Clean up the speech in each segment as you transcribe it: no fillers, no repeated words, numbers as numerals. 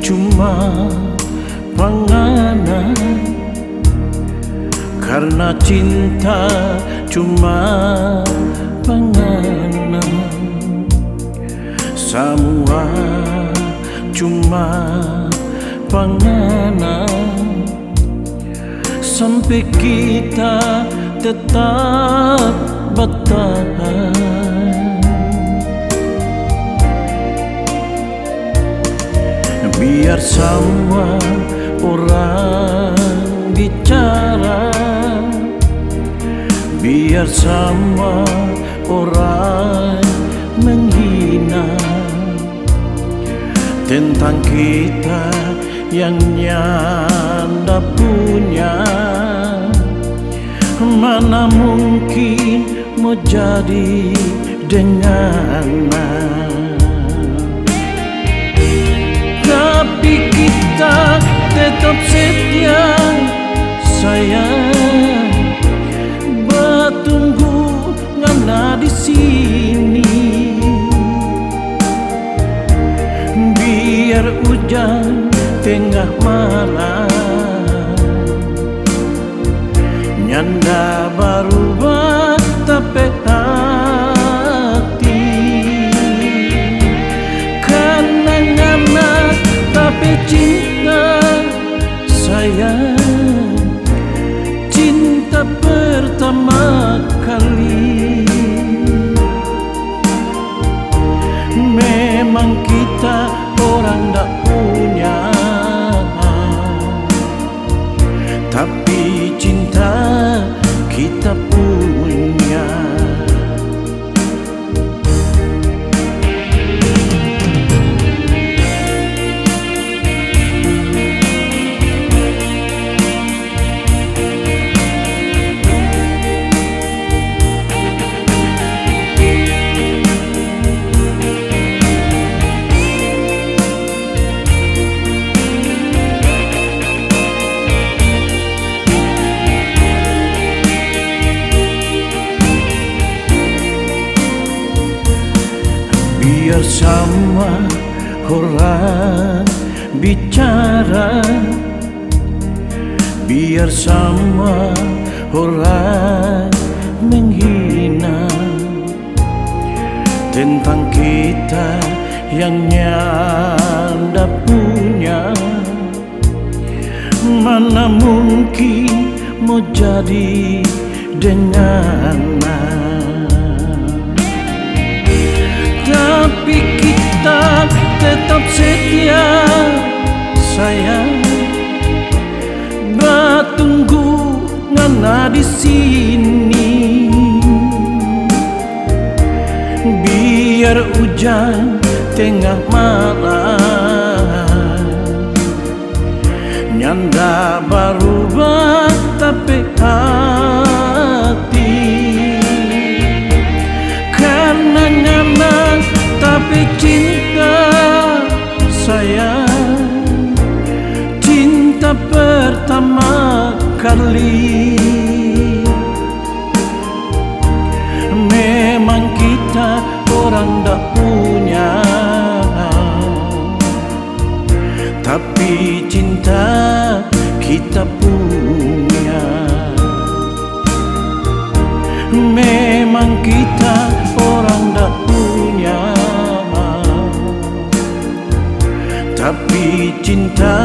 cuma panganan, karena cinta cuma panganan. Semua cuma panganan, sampai kita tetap bertahan. Biar semua orang bicara, biar semua orang menghina tentang kita yang nyanda punya. Mana mungkin mau jadi dengannya. Tapi kita tetap setia, sayang. Bertunggu ngana di sini, biar hujan tengah malam, nyanda berubah tapi hati. Karena ngana tapi cinta, sayang. Cinta pertama kali. Memang kita orang tak punya, tapi cinta kita punya. Biar semua orang bicara, biar semua orang menghina tentang kita yang nyanda punya. Mana mungkin mau jadi dengannya. Tapi kita tetap setia, sayang. Bertunggu ngana di sini, biar hujan tengah malam, nyanda berubah tapi hati. Karena nyaman tapi cinta, sayang. Cinta pertama kali. Memang kita orang tak punya, tapi cinta kita punya. Memang kita orang tak punya, tapi cinta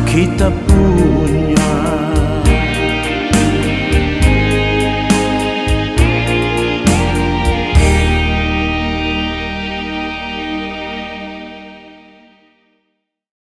kita punya.